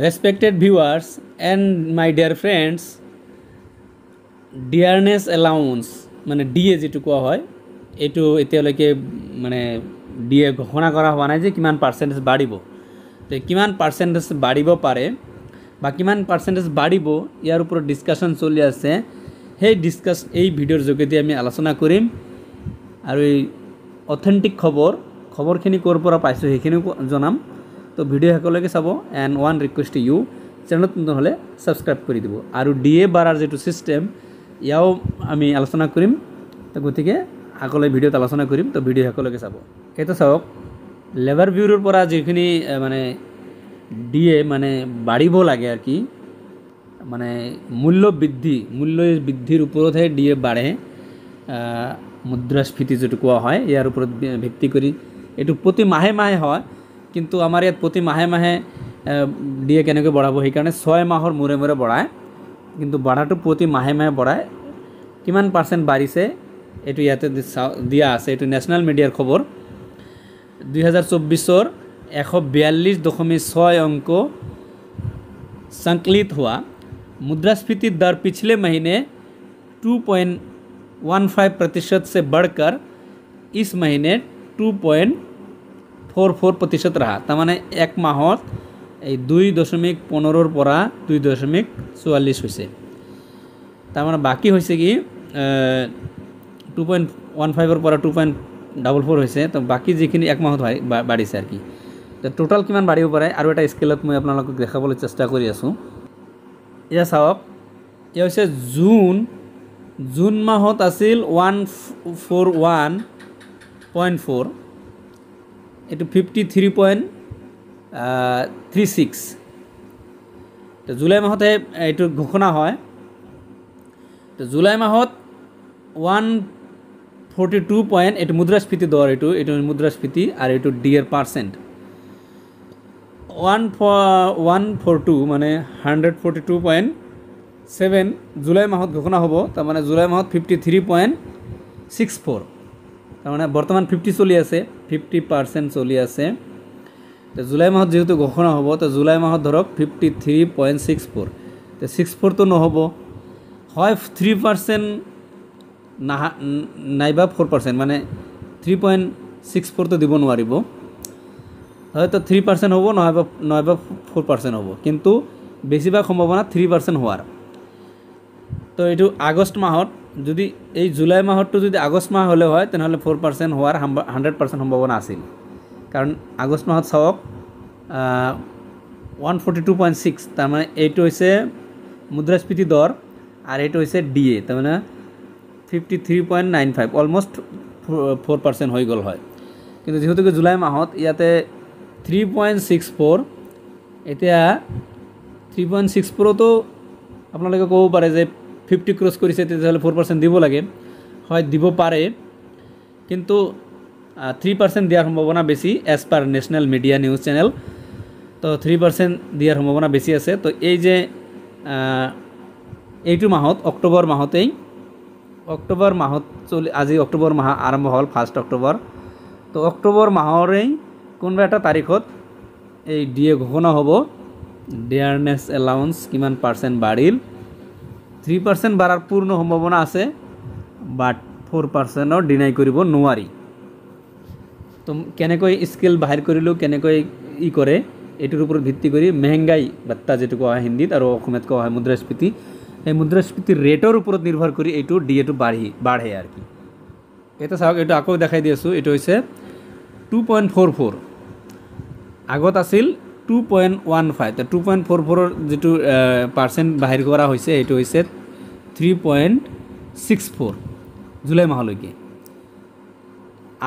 Respected viewers and my dear friends, dearness allowance মানে DA যেটো কোৱা হয় এটো এতিয়ালৈকে মানে ডিএ ঘোষণা কৰা হোৱা নাই যে কিমান পাৰ্সেন্টেজ বাঢ়িব তো কিমান পাৰ্সেন্টেজ বাঢ়িব পাৰে বা কিমান পাৰ্সেন্টেজ বাঢ়িব ইয়াৰ ওপৰত ডিসকাশন চলি আছে সেই এই ভিডিওৰ যোগেদি আমি আলোচনা কৰিম আৰু এই অথেন্টিক খবৰখিনি ক'ৰ পৰা পাইছো সেইখিনি জনাম তো ভিডিও হেকলৈকে চাব and one request to you চেনেলত নতুন হলে সাবস্ক্ৰাইব কৰি দিব আৰু ডিএ বাৰাৰ যেটো সিস্টেম ইয়াও আমি আলোচনা কৰিম তো গতিকে আগলৈ ভিডিওত আলোচনা কৰিম তো ভিডিও হেকলৈকে চাব এটা চাওক লেবাৰ ব্যুৰোৰ পৰা যিখিনি মানে ডিএ মানে বাঢ়িব লাগে আৰ কি মানে মূল্য বৃদ্ধিৰ ওপৰতহে ডিএ বাঢ়ে মুদ্ৰাস্ফীতি যেটো কোৱা হয় ইয়াৰ ওপৰত ভিত্তি কৰি এটো প্ৰতি মাহে হয় কিন্তু আমাৰ ইয়াত প্ৰতি মাহে ডিএ কেনেকৈ বঢ়াব সেই কাৰণে 6 মাহৰ মূৰে বঢ়ায় কিন্তু বঢ়াটো প্ৰতি মাহে বঢ়ায় কিমান পাৰ্সেন্ট বাঢ়িছে এটো ইয়াতে দিয়া আছে এটো ন্যাশনাল মিডিয়াৰ খবৰ 2024 ৰ 142.6 अंक संकलित हुआ मुद्रास्फीति दर पिछले महीने 2.15% से बढ़कर इस महीने 2.44% रहा तामाने एक माहत 2.15 পৰা 2.44 হৈছে तामाने बाकी হৈছে কি 2.15 পৰা 2.44 হৈছে তো বাকি যিখিনি এক মাহত হয় বাঢ়িছে আর কি তো টোটাল কিমান বাঢ়িব পাৰে আৰু এটা স্কেলত মই আপোনালোকক দেখাবলৈ চেষ্টা কৰি আছো ইয়া চাওক ইয়া হৈছে জুন মাহত আছিল 141.4 এটো 53.36 তো জুলাই মাহতে এটো ঘোষণা হয় তো জুলাই মাহত 142 পয়েন্ট এটো মুদ্রাস্ফীতি দর এটো মুদ্রাস্ফীতি আর এটো ডিএর পার্সেন্ট 142 মানে 142.7 জুলাই মাহত ঘোষণা হ'ব তার মানে জুলাই মাহত 53.64 তার মানে বর্তমান 50 চলি আছে 50% চলি আছে তো জুলাই মাহত যেহেতু ঘোষণা হ'ব তো জুলাই মাহত ধৰক 53.64 তো 64 তো নহব হয় 3% নাইবা 4% মানে 3.64 তো দিব নোৱাৰিব হয়তো 3% হ'ব নহয়বা 4% হ'ব কিন্তু বেছিভাগ সম্ভাৱনা 3% হোৱাৰ তো এটো আগষ্ট মাহত যদি এই জুলাই মাহটো যদি আগষ্ট মাহ হলে হয় তেনহলে 4% হোৱাৰ 100% সম্ভাৱনা আছিল কাৰণ আগষ্ট মাহত চাওক 142.6 তাৰ মানে এইটো হৈছে মুদ্ৰাস্ফীতি দৰ আৰ এইটো হৈছে ডিএ তাৰ মানে 53.95 অলমোস্ট 4% হৈ গল হয় কিন্তু যেহেতু জুলাই মাহত ইয়াতে 3.64 এতিয়া 3.64 তো আপোনালোকে ক'ব পাৰে যে 50 ক্ৰস কৰিছে তেতিয়াহলে 4% দিব লাগে হয় দিব পাৰে কিন্তু 3% দিয়াৰ সম্ভাৱনা বেছি as per national media news channel তো 3% দিয়াৰ সম্ভাৱনা বেছি আছে তো এই যে এইটো মাহত অক্টোবৰ মাহত আজি অক্টোবৰ মাহ আৰম্ভ হল 1 অক্টোবৰ তো অক্টোবৰ মাহৰেই কোনবা এটা তাৰিখত এই ডিএ ঘোষণা হ'ব ডিয়াৰনেস অ্যালাউন্স কিমান পাৰ্সেন্ট বাঢ়িল 3% বাঢ়াৰ পূৰ্ণ সম্ভাৱনা আছে বাট 4% ডিনাই কৰিব নোৱাৰি তো কেনেকৈ স্কেল বাহিৰ কৰিলো কেনেকৈ কৰে এটোৰ ওপৰত ভিত্তি কৰি মহঙ্গাই ভত্তা যেটো কোৱা হয় হিন্দীত আৰু অসমীয়াত কোৱা হয় মুদ্ৰাস্ফীতি এই মুদ্ৰাস্ফীতিৰ ৰেটৰ ওপৰত নিৰ্ভৰ কৰি এইটো ডিএটো বাঢ়ে আর কি এটা চাওক এটা আকৌ দেখাই দি আছো এটো হৈছে 2.44 আগত আছিল 2.15 তো 2.44 যেটো পার্সেন্ট বাহিৰ কৰা হৈছে এটো হৈছে 3.64 জুলাই মাহলৈকে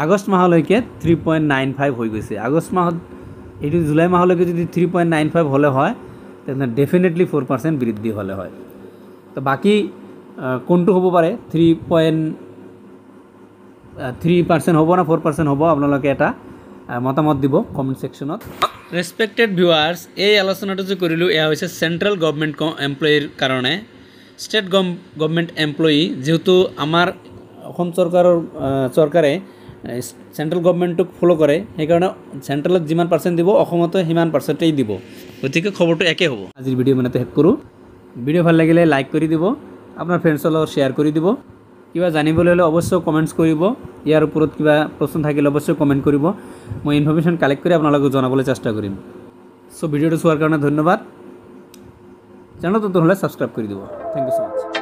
আগষ্ট মাহলৈকে 3.95 হৈ গৈছে আগষ্ট মাহত এটো জুলাই মাহলৈকে যদি 3.95 হলে হয় তেনে ডেফিনেটলি 4% বৃদ্ধি হলে হয় তো বাকি কোনটো হ'ব পাৰে 3% হ'ব না 4% হ'ব আপোনালোকে এটা মতামত দিব কমেন্ট সেকশনত রেসপেক্টেড ভিউয়ার্স এই আলোচনাটো যে কৰিলো এয়া হৈছে সেন্ট্ৰাল গভৰ্নমেন্ট এমপ্লয়িৰ কাৰণে স্টেট গভৰ্নমেন্ট এমপ্লয়ি যেহেতু আমাৰ অসম চৰকাৰে চেণ্ট্ৰেল গভৰ্ণমেণ্টক ফ'ল' কৰে, সেইকাৰণে চেণ্ট্ৰেলত যিমান পাৰ্চেণ্ট দিব অসমতো সিমান পাৰ্চেণ্টেই দিব, গতিকে খবৰটো একে হ'ব। আজিৰ ভিডিঅ' মানে শেষ কৰোঁ। ভিডিঅ' ভাল লাগিলে লাইক কৰি দিব, আপোনাৰ ফ্ৰেণ্ডছৰ লগত শ্বেয়াৰ কৰি দিব। কিবা জানিবলৈ হ'লে অৱশ্যে কমেণ্টছ কৰিব, ইয়াৰ ওপৰত কিবা প্ৰশ্ন থাকিলে অৱশ্যে কমেণ্ট কৰিব, মই ইনফৰমেশ্যন কালেক্ট কৰি আপোনালোকক জনাবলৈ চেষ্টা কৰিম। চ' ভিডিঅ'টো চোৱাৰ কাৰণে ধন্যবাদ। চেনেলটো নতুন হ'লে ছাবস্ক্ৰাইব কৰি দিব। Thank you so' much.